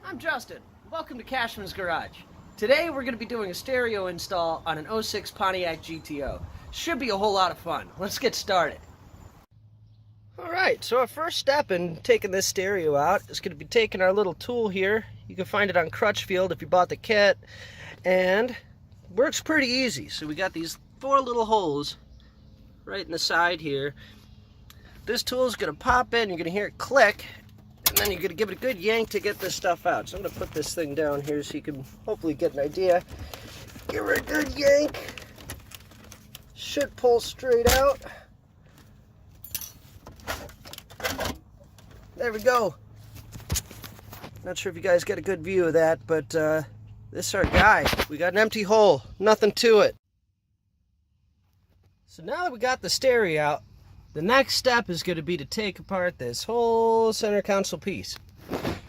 I'm Justin. Welcome to Cashman's Garage. Today we're going to be doing a stereo install on an 06 Pontiac GTO. Should be a whole lot of fun. Let's get started. Alright, so our first step in taking this stereo out is going to be taking our little tool here. You can find it on Crutchfield if you bought the kit. And works pretty easy. So we got these 4 little holes right in the side here. This tool is going to pop in, you're going to hear it click, and then you're going to give it a good yank to get this stuff out. So I'm going to put this thing down here so you can hopefully get an idea. Give her a good yank. Should pull straight out. There we go. Not sure if you guys get a good view of that, but this is our guy. We got an empty hole, nothing to it. So now that we got the stereo out, the next step is going to be to take apart this whole center console piece.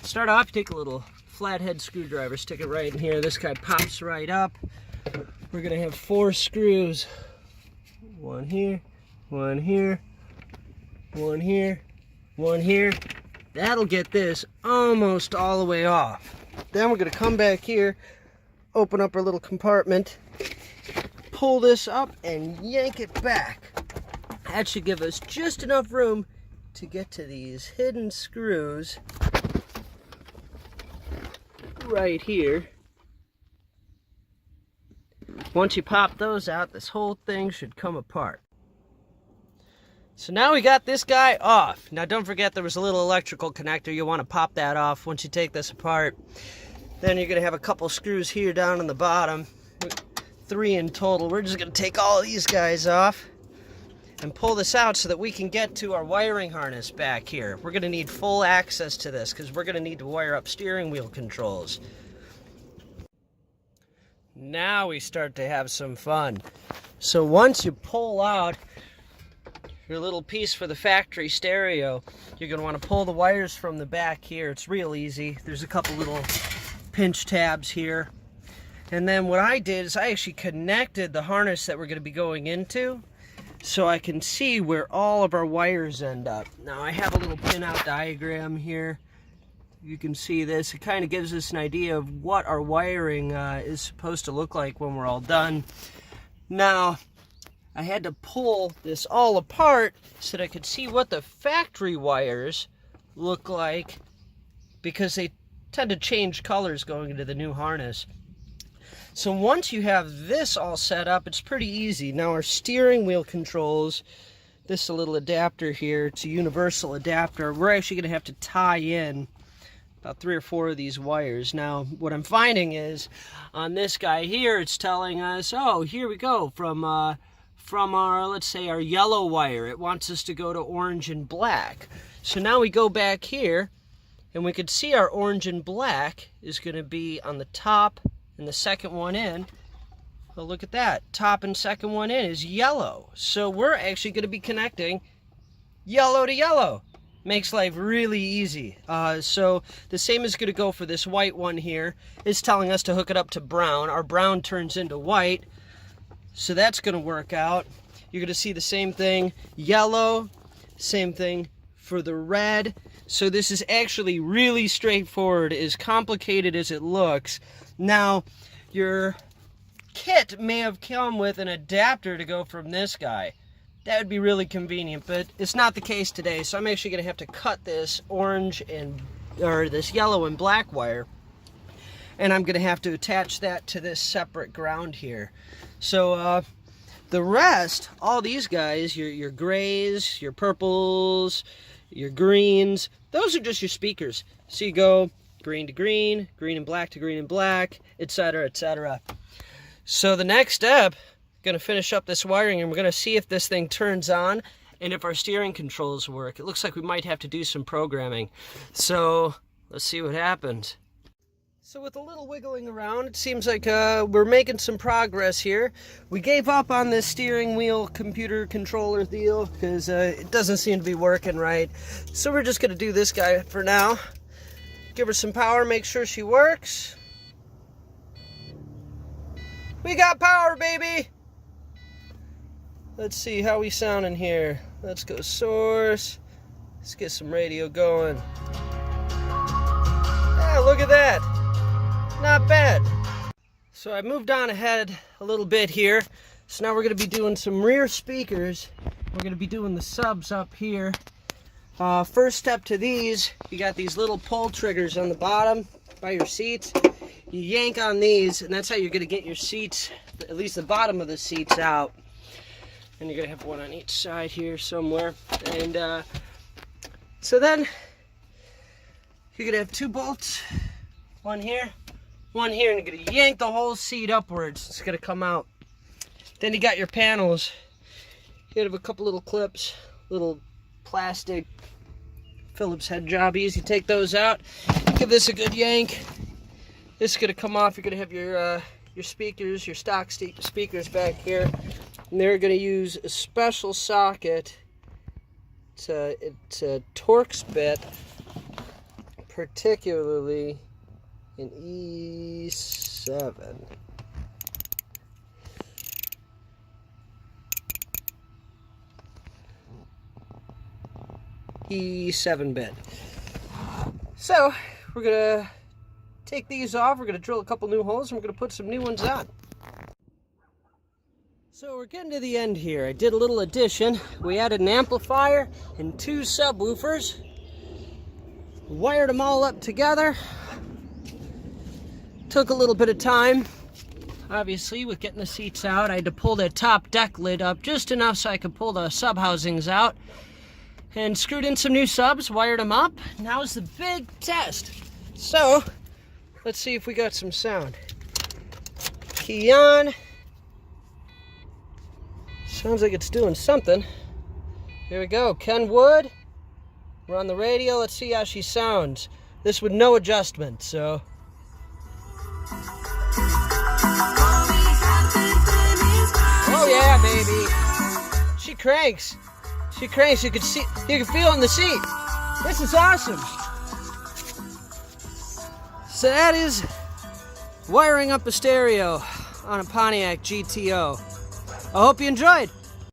Start off, take a little flathead screwdriver, stick it right in here. This guy pops right up. We're going to have 4 screws. One here, one here, one here, one here. That'll get this almost all the way off. Then we're going to come back here, open up our little compartment, pull this up, and yank it back. That should give us just enough room to get to these hidden screws right here. Once you pop those out, this whole thing should come apart. So now we got this guy off. Now don't forget there was a little electrical connector. You want to pop that off once you take this apart. Then you're going to have a couple screws here down on the bottom. 3 in total. We're just going to take all of these guys off and pull this out so that we can get to our wiring harness back here. We're going to need full access to this because we're going to need to wire up steering wheel controls. Now we start to have some fun. So once you pull out your little piece for the factory stereo, you're going to want to pull the wires from the back here. It's real easy. There's a couple little pinch tabs here. And then what I did is I actually connected the harness that we're going to be going into, so I can see where all of our wires end up. Now I have a little pin-out diagram here. You can see this. It kind of gives us an idea of what our wiring is supposed to look like when we're all done. Now, I had to pull this all apart so that I could see what the factory wires look like, because they tend to change colors going into the new harness. So once you have this all set up, it's pretty easy. Now our steering wheel controls, this is a little adapter here. It's a universal adapter. We're actually going to have to tie in about 3 or 4 of these wires. Now what I'm finding is on this guy here, it's telling us, oh, here we go, from our, let's say, our yellow wire. It wants us to go to orange and black. So now we go back here, and we could see our orange and black is going to be on the top, and the second one in, well, look at that. Top and second one in is yellow. So we're actually going to be connecting yellow to yellow. Makes life really easy. So the same is going to go for this white one here. It's telling us to hook it up to brown. Our brown turns into white. So that's going to work out. You're going to see the same thing. Yellow, same thing for the red. So this is actually really straightforward, as complicated as it looks. Now, your kit may have come with an adapter to go from this guy. That would be really convenient, but it's not the case today, so I'm actually going to have to cut this orange and, or this yellow and black wire, and I'm going to have to attach that to this separate ground here. So, the rest, all these guys, your grays, your purples, your greens, those are just your speakers. So you go green to green, green and black to green and black, etc., etc. So the next step, going to finish up this wiring, and we're going to see if this thing turns on and if our steering controls work. It looks like we might have to do some programming. So let's see what happens. So with a little wiggling around, it seems like we're making some progress here. We gave up on this steering wheel computer controller deal because it doesn't seem to be working right. So we're just going to do this guy for now. Give her some power, make sure she works. We got power, baby! Let's see how we sound in here. Let's go source. Let's get some radio going. Look at that. Not bad. So I moved on ahead a little bit here. So now we're going to be doing some rear speakers. We're going to be doing the subs up here. First step to these, you got these little pull triggers on the bottom by your seats. You yank on these, and that's how you're going to get your seats, at least the bottom of the seats, out. And you're going to have one on each side here somewhere. And so then you're going to have two bolts, one here, and you're going to yank the whole seat upwards. It's going to come out. Then you got your panels. You have a couple little clips, little plastic Phillips head jobbies. You take those out, give this a good yank. This is going to come off. You're going to have your speakers, your stock speakers back here. And they're going to use a special socket. It's a Torx bit, particularly an E7. E7 bit. So we're gonna take these off. We're gonna drill a couple new holes, and we're gonna put some new ones on. So we're getting to the end here. I did a little addition. We added an amplifier and two subwoofers. Wired them all up together. Took a little bit of time. Obviously, with getting the seats out, I had to pull that top deck lid up just enough so I could pull the sub housings out. And screwed in some new subs, wired them up. Now's the big test. So, let's see if we got some sound. Key on. Sounds like it's doing something. Here we go, Ken Wood. We're on the radio, let's see how she sounds. This with no adjustment, so. Oh yeah, baby. She cranks. She cranks, you can feel it in the seat. This is awesome. So that is wiring up a stereo on a Pontiac GTO. I hope you enjoyed.